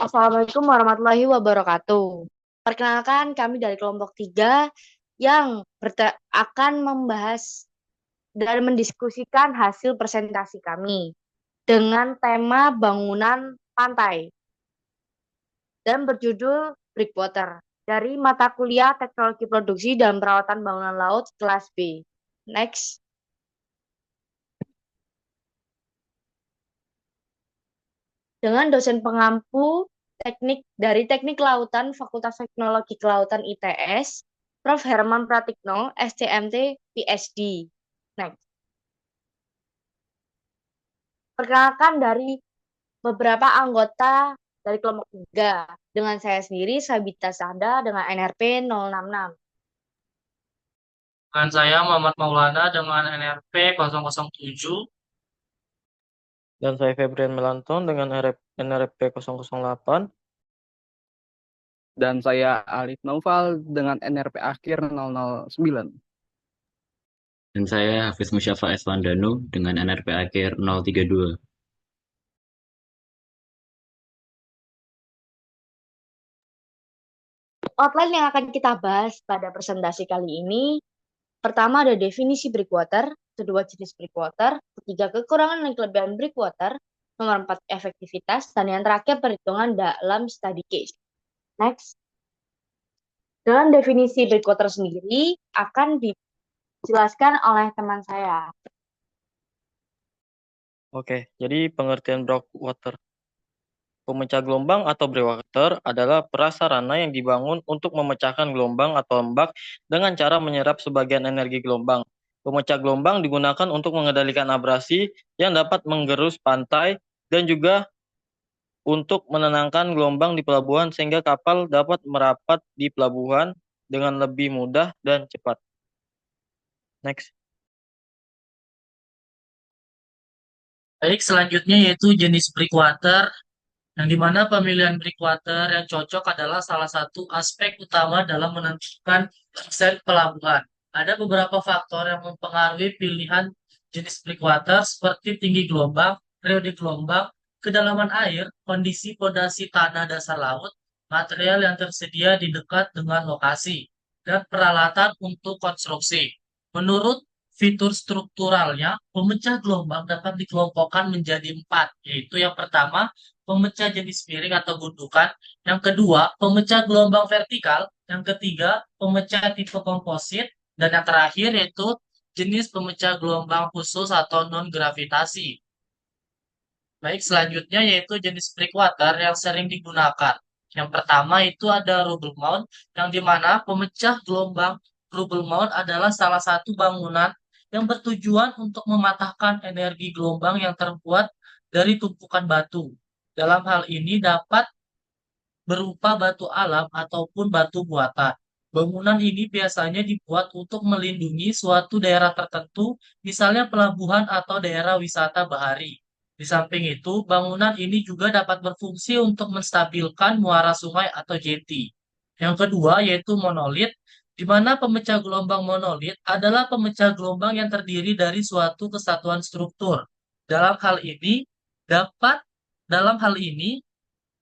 Assalamualaikum warahmatullahi wabarakatuh. Perkenalkan, kami dari kelompok 3 yang akan membahas dan mendiskusikan hasil presentasi kami dengan tema bangunan pantai dan berjudul Breakwater dari mata kuliah Teknologi Produksi dan Perawatan Bangunan Laut kelas B. Next. Dengan dosen pengampu Teknik Kelautan Fakultas Teknologi Kelautan ITS, Prof. Herman Pratikno, SCMT, PhD. Next. Perkenalkan dari beberapa anggota dari kelompok 3. Dengan saya sendiri, Sabita Sahda, dengan NRP 066. Dengan saya Muhammad Maulana dengan NRP 007. Dan saya Febrian Melanton dengan NRP 008. Dan saya Alif Naufal dengan NRP akhir 009. Dan saya Hafiz Musyafa Eswandanu dengan NRP akhir 032. Outline yang akan kita bahas pada presentasi kali ini, pertama ada definisi breakwater, kedua jenis breakwater, ketiga kekurangan dan kelebihan breakwater, nomor 4 efektivitas, dan yang terakhir perhitungan dalam study case. Next. Dalam definisi breakwater sendiri akan dijelaskan oleh teman saya. Oke, jadi pengertian breakwater. Pemecah gelombang atau breakwater adalah prasarana yang dibangun untuk memecahkan gelombang atau ombak dengan cara menyerap sebagian energi gelombang. Pemecah gelombang digunakan untuk mengendalikan abrasi yang dapat menggerus pantai dan juga untuk menenangkan gelombang di pelabuhan sehingga kapal dapat merapat di pelabuhan dengan lebih mudah dan cepat. Next. Baik, selanjutnya yaitu jenis breakwater, yang dimana pemilihan breakwater yang cocok adalah salah satu aspek utama dalam menentukan desain pelabuhan. Ada beberapa faktor yang mempengaruhi pilihan jenis breakwater seperti tinggi gelombang, periode gelombang, kedalaman air, kondisi pondasi tanah dasar laut, material yang tersedia di dekat dengan lokasi, dan peralatan untuk konstruksi. Menurut fitur strukturalnya, pemecah gelombang dapat dikelompokkan menjadi 4, yaitu yang pertama, pemecah jenis miring atau gundukan, yang kedua, pemecah gelombang vertikal, yang ketiga, pemecah tipe komposit, dan yang terakhir yaitu jenis pemecah gelombang khusus atau non-gravitasi. Baik, selanjutnya yaitu jenis breakwater yang sering digunakan. Yang pertama itu ada rubble mount, yang dimana pemecah gelombang rubble mount adalah salah satu bangunan yang bertujuan untuk mematahkan energi gelombang yang terbuat dari tumpukan batu. Dalam hal ini dapat berupa batu alam ataupun batu buatan. Bangunan ini biasanya dibuat untuk melindungi suatu daerah tertentu, misalnya pelabuhan atau daerah wisata bahari. Di samping itu, bangunan ini juga dapat berfungsi untuk menstabilkan muara sungai atau jeti. Yang kedua yaitu monolit, di mana pemecah gelombang monolit adalah pemecah gelombang yang terdiri dari suatu kesatuan struktur. Dalam hal ini, dapat dalam hal ini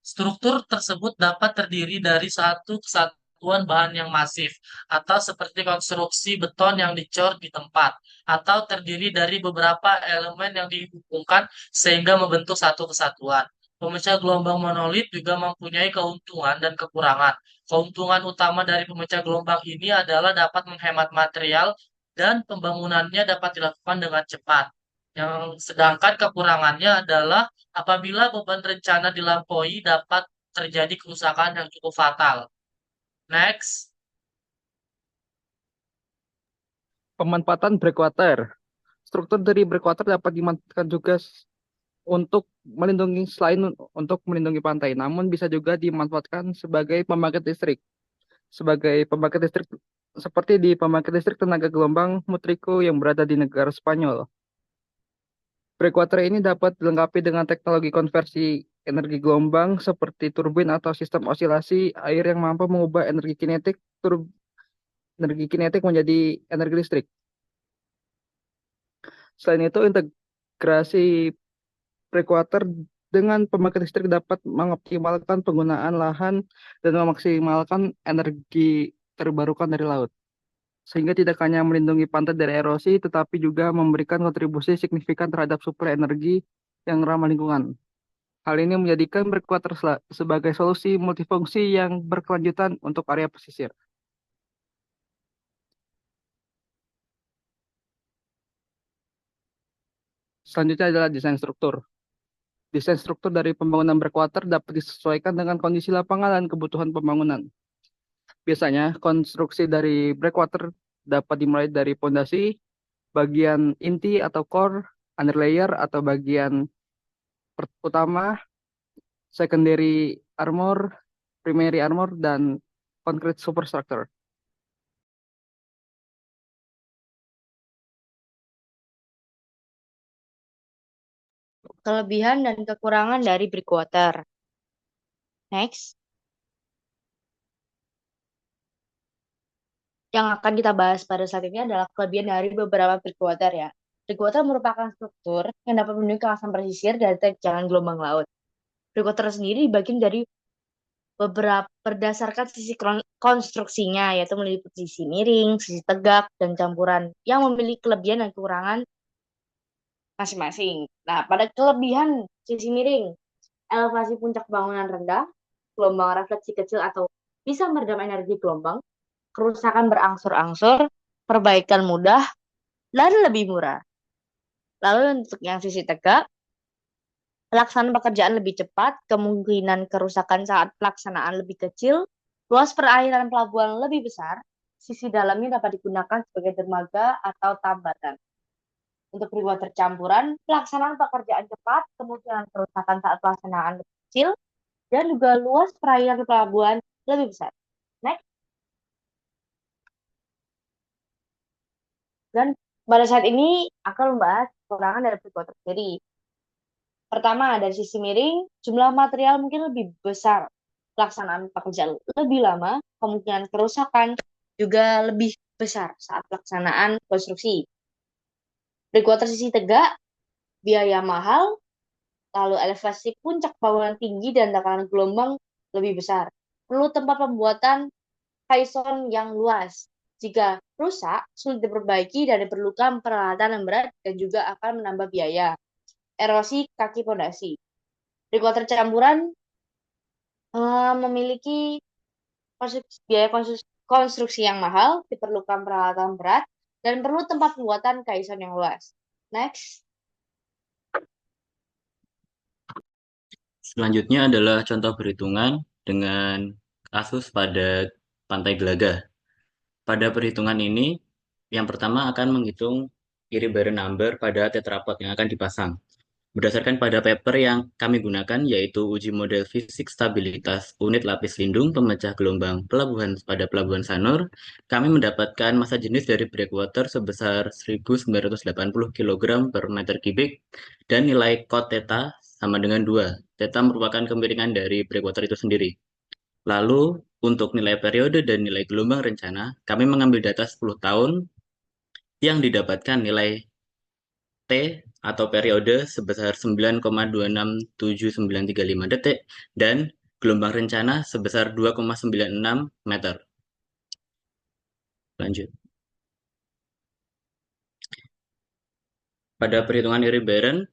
struktur tersebut dapat terdiri dari satu kesatuan bahan yang masif, atau seperti konstruksi beton yang dicor di tempat, atau terdiri dari beberapa elemen yang dihubungkan sehingga membentuk satu kesatuan. Pemecah gelombang monolit juga mempunyai keuntungan dan kekurangan. Keuntungan utama dari pemecah gelombang ini adalah dapat menghemat material dan pembangunannya dapat dilakukan dengan cepat. Yang sedangkan kekurangannya adalah apabila beban rencana dilampaui dapat terjadi kerusakan yang cukup fatal. Next. Pemanfaatan breakwater. Struktur dari breakwater dapat dimanfaatkan juga untuk melindungi selain untuk melindungi pantai, namun bisa juga dimanfaatkan sebagai pembangkit listrik. Sebagai pembangkit listrik seperti di pembangkit listrik tenaga gelombang Mutrico yang berada di negara Spanyol. Breakwater ini dapat dilengkapi dengan teknologi konversi energi gelombang seperti turbin atau sistem osilasi air yang mampu mengubah energi kinetik menjadi energi listrik. Selain itu, integrasi breakwater dengan pembangkit listrik dapat mengoptimalkan penggunaan lahan dan memaksimalkan energi terbarukan dari laut, sehingga tidak hanya melindungi pantai dari erosi, tetapi juga memberikan kontribusi signifikan terhadap suplai energi yang ramah lingkungan. Hal ini menjadikan breakwater sebagai solusi multifungsi yang berkelanjutan untuk area pesisir. Selanjutnya adalah desain struktur. Desain struktur dari pembangunan breakwater dapat disesuaikan dengan kondisi lapangan dan kebutuhan pembangunan. Biasanya, konstruksi dari breakwater dapat dimulai dari fondasi, bagian inti atau core, underlayer atau bagian utama, secondary armor, primary armor, dan concrete superstructure. Kelebihan dan kekurangan dari breakwater. Next. Yang akan kita bahas pada saat ini adalah kelebihan dari beberapa breakwater ya. Breakwater merupakan struktur yang dapat melindungi kawasan pesisir dari terjangan gelombang laut. Breakwater sendiri dibagi dari beberapa berdasarkan sisi konstruksinya, yaitu meliputi sisi miring, sisi tegak, dan campuran yang memiliki kelebihan dan kekurangan masing-masing. Nah, pada kelebihan sisi miring, elevasi puncak bangunan rendah, gelombang refleksi kecil atau bisa meredam energi gelombang, kerusakan berangsur-angsur, perbaikan mudah, dan lebih murah. Lalu untuk yang sisi tegak, pelaksanaan pekerjaan lebih cepat, kemungkinan kerusakan saat pelaksanaan lebih kecil, luas perairan pelabuhan lebih besar, sisi dalamnya dapat digunakan sebagai dermaga atau tambatan. Untuk breakwater campuran, pelaksanaan pekerjaan cepat, kemungkinan kerusakan saat pelaksanaan lebih kecil, dan juga luas perairan pelabuhan lebih besar. Next. Dan pada saat ini akan membahas kekurangan dari breakwater sendiri. Pertama, dari sisi miring, jumlah material mungkin lebih besar. Pelaksanaan pekerjaan lebih lama, kemungkinan kerusakan juga lebih besar saat pelaksanaan konstruksi. Breakwater sisi tegak, biaya mahal, lalu elevasi puncak bangunan tinggi dan tekanan gelombang lebih besar. Perlu tempat pembuatan caisson yang luas. Jika rusak, sulit diperbaiki dan diperlukan peralatan yang berat dan juga akan menambah biaya. Erosi kaki pondasi. Breakwater campuran memiliki biaya konstruksi yang mahal, diperlukan peralatan berat, dan perlu tempat pembuatan caisson yang luas. Next. Selanjutnya adalah contoh perhitungan dengan kasus pada Pantai Gelagah. Pada perhitungan ini, yang pertama akan menghitung Iri-Barren number pada tetrapod yang akan dipasang. Berdasarkan pada paper yang kami gunakan, yaitu uji model fisik stabilitas unit lapis lindung pemecah gelombang pelabuhan pada Pelabuhan Sanur, kami mendapatkan massa jenis dari breakwater sebesar 1980 kg per meter kubik dan nilai cot theta sama dengan 2. Theta merupakan kemiringan dari breakwater itu sendiri. Lalu, untuk nilai periode dan nilai gelombang rencana, kami mengambil data 10 tahun yang didapatkan nilai T atau periode sebesar 9,267935 detik dan gelombang rencana sebesar 2,96 meter. Lanjut. Pada perhitungan Iri-Barren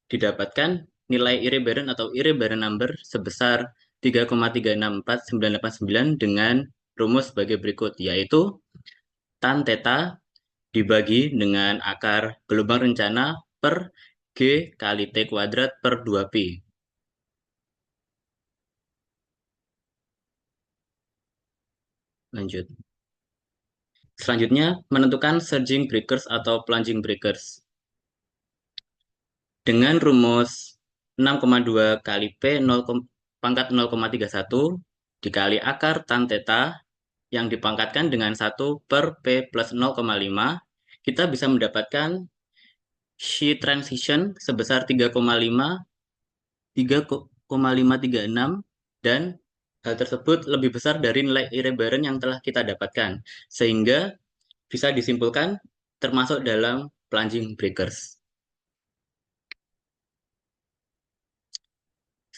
didapatkan nilai Iri-Barren atau Iri-Barren number sebesar 3,364989 dengan rumus sebagai berikut, yaitu tan theta dibagi dengan akar gelombang rencana per G kali T kuadrat per 2Pi. Lanjut. Selanjutnya, menentukan surging breakers atau plunging breakers. Dengan rumus 6,2 kali P 0, pangkat 0,31 dikali akar tan theta yang dipangkatkan dengan 1 per P plus 0,5, kita bisa mendapatkan shear transition sebesar 3,536 dan hal tersebut lebih besar dari nilai Iri-Barren yang telah kita dapatkan, sehingga bisa disimpulkan termasuk dalam plunging breakers.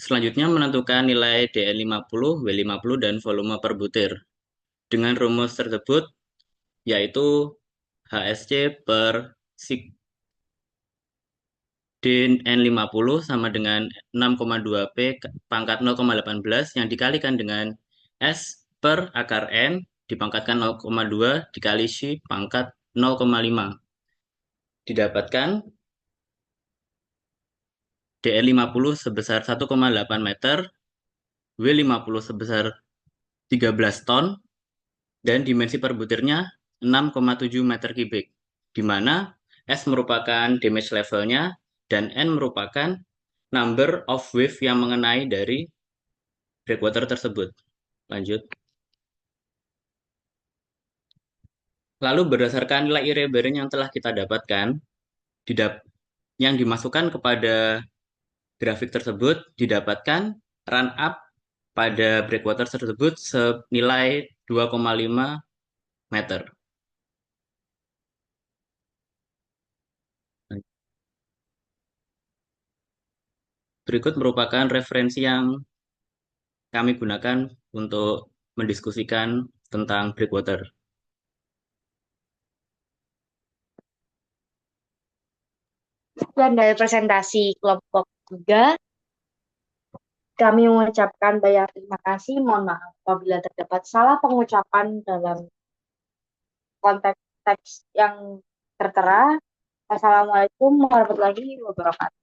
Selanjutnya menentukan nilai DN50, W50, dan volume per butir. Dengan rumus tersebut, yaitu HSC per Sig DN50 sama dengan 6,2 P pangkat 0,18 yang dikalikan dengan S per akar N dipangkatkan 0,2 dikali Si pangkat 0,5. Didapatkan DN50 sebesar 1,8 meter, W50 sebesar 13 ton, dan dimensi per butirnya 6,7 meter kubik, di mana S merupakan damage levelnya dan N merupakan number of wave yang mengenai dari breakwater tersebut. Lanjut. Lalu berdasarkan nilai area bearing yang telah kita dapatkan, yang dimasukkan kepada grafik tersebut didapatkan run up pada breakwater tersebut senilai 2,5 meter. Berikut merupakan referensi yang kami gunakan untuk mendiskusikan tentang breakwater. Dan dari presentasi kelompok 3, kami mengucapkan banyak terima kasih. Mohon maaf apabila terdapat salah pengucapan dalam konteks teks yang tertera. Assalamualaikum warahmatullahi wabarakatuh.